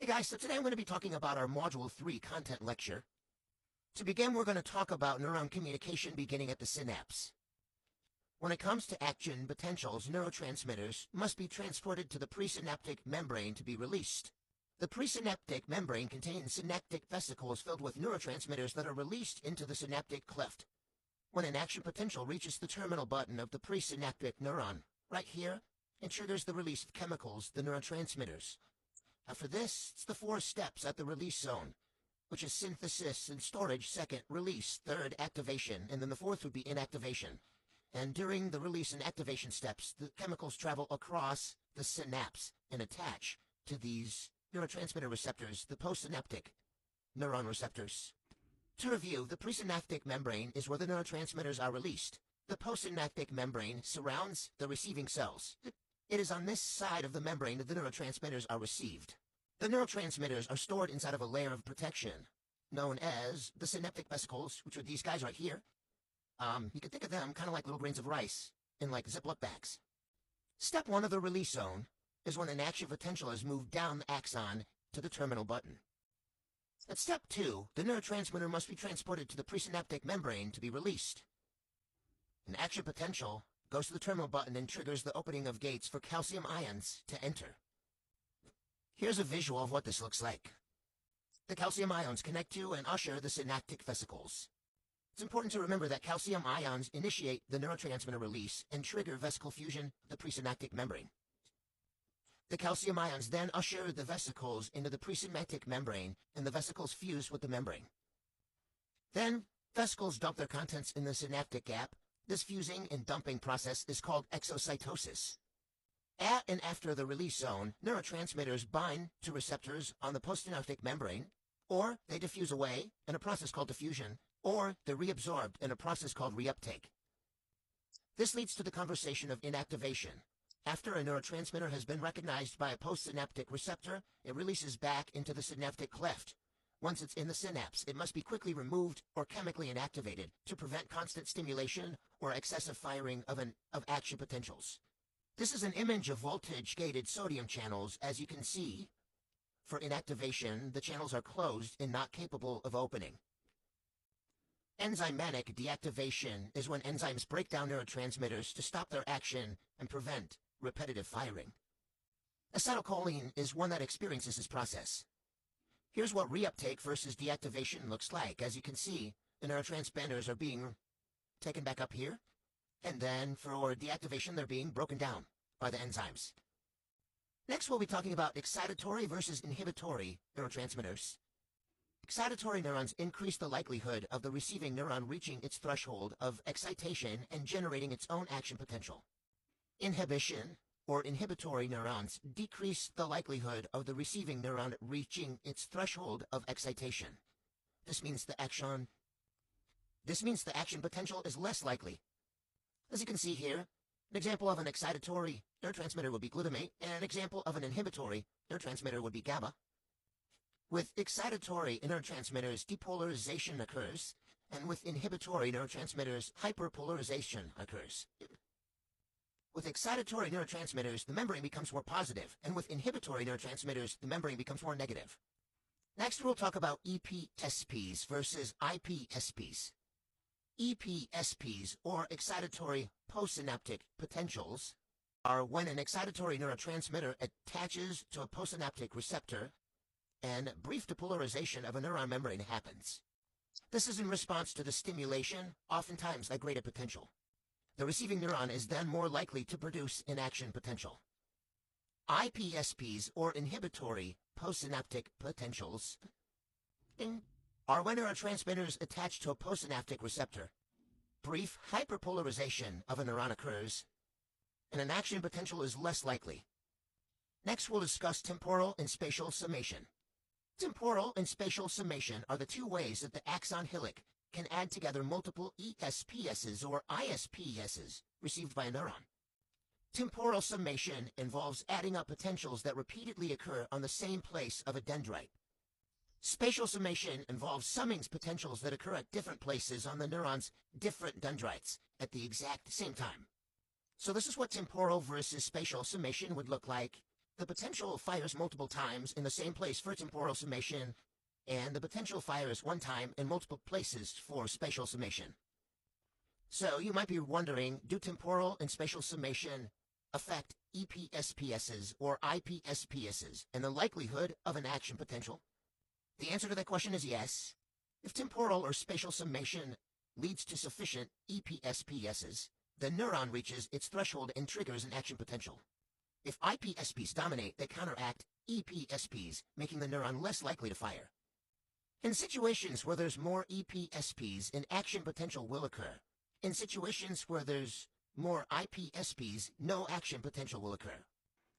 Hey guys, so today I'm going to be talking about our Module 3 content lecture. To begin, we're going to talk about neuron communication beginning at the synapse. When it comes to action potentials, neurotransmitters must be transported to the presynaptic membrane to be released. The presynaptic membrane contains synaptic vesicles filled with neurotransmitters that are released into the synaptic cleft. When an action potential reaches the terminal button of the presynaptic neuron, right here, it triggers the release of chemicals, the neurotransmitters. After this, it's the 4 steps at the release zone, which is synthesis and storage, second, release, third, activation, and then the fourth would be inactivation. And during the release and activation steps, the chemicals travel across the synapse and attach to these neurotransmitter receptors, the postsynaptic neuron receptors. To review, the presynaptic membrane is where the neurotransmitters are released. The postsynaptic membrane surrounds the receiving cells. It is on this side of the membrane that the neurotransmitters are received. The neurotransmitters are stored inside of a layer of protection, known as the synaptic vesicles, which are these guys right here. You can think of them kind of like little grains of rice in like Ziploc bags. Step 1 of the release zone is when an action potential is moved down the axon to the terminal button. At step 2, the neurotransmitter must be transported to the presynaptic membrane to be released. An action potential goes to the terminal button and triggers the opening of gates for calcium ions to enter. Here's a visual of what this looks like. The calcium ions connect to and usher the synaptic vesicles. It's important to remember that calcium ions initiate the neurotransmitter release and trigger vesicle fusion of the presynaptic membrane. The calcium ions then usher the vesicles into the presynaptic membrane, and the vesicles fuse with the membrane. Then, vesicles dump their contents in the synaptic gap. This fusing and dumping process is called exocytosis. At and after the release zone, neurotransmitters bind to receptors on the postsynaptic membrane, or they diffuse away in a process called diffusion, or they're reabsorbed in a process called reuptake. This leads to the conversation of inactivation. After a neurotransmitter has been recognized by a postsynaptic receptor, it releases back into the synaptic cleft. Once it's in the synapse, it must be quickly removed or chemically inactivated to prevent constant stimulation or excessive firing of action potentials. This is an image of voltage-gated sodium channels. As you can see, for inactivation, the channels are closed and not capable of opening. Enzymatic deactivation is when enzymes break down neurotransmitters to stop their action and prevent repetitive firing. Acetylcholine is one that experiences this process. Here's what reuptake versus deactivation looks like. As you can see, the neurotransmitters are being taken back up here, and then for deactivation, they're being broken down by the enzymes. Next, we'll be talking about excitatory versus inhibitory neurotransmitters. Excitatory neurons increase the likelihood of the receiving neuron reaching its threshold of excitation and generating its own action potential. Inhibition or inhibitory neurons decrease the likelihood of the receiving neuron reaching its threshold of excitation. This means the action potential is less likely. As you can see here, an example of an excitatory neurotransmitter would be glutamate, and an example of an inhibitory neurotransmitter would be GABA. With excitatory neurotransmitters, depolarization occurs, and with inhibitory neurotransmitters, hyperpolarization occurs. With excitatory neurotransmitters, the membrane becomes more positive, and with inhibitory neurotransmitters, the membrane becomes more negative. Next, we'll talk about EPSPs versus IPSPs. EPSPs, or excitatory postsynaptic potentials, are when an excitatory neurotransmitter attaches to a postsynaptic receptor and brief depolarization of a neuron membrane happens. This is in response to the stimulation, oftentimes at greater potential. The receiving neuron is then more likely to produce an action potential. IPSPs, or inhibitory postsynaptic potentials, are when neurotransmitters attach to a postsynaptic receptor. Brief hyperpolarization of a neuron occurs, and an action potential is less likely. Next, we'll discuss temporal and spatial summation. Temporal and spatial summation are the two ways that the axon hillock can add together multiple ESPSs or ISPSs received by a neuron. Temporal summation involves adding up potentials that repeatedly occur on the same place of a dendrite. Spatial summation involves summing potentials that occur at different places on the neuron's different dendrites at the exact same time. So this is what temporal versus spatial summation would look like. The potential fires multiple times in the same place for temporal summation, and the potential fires one time in multiple places for spatial summation. So you might be wondering, do temporal and spatial summation affect EPSPSs or IPSPSs and the likelihood of an action potential? The answer to that question is yes. If temporal or spatial summation leads to sufficient EPSPSs, the neuron reaches its threshold and triggers an action potential. If IPSPs dominate, they counteract EPSPs, making the neuron less likely to fire. In situations where there's more EPSPs, an action potential will occur. In situations where there's more IPSPs, no action potential will occur.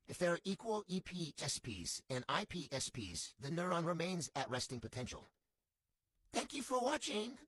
If there are equal EPSPs and IPSPs, the neuron remains at resting potential. Thank you for watching.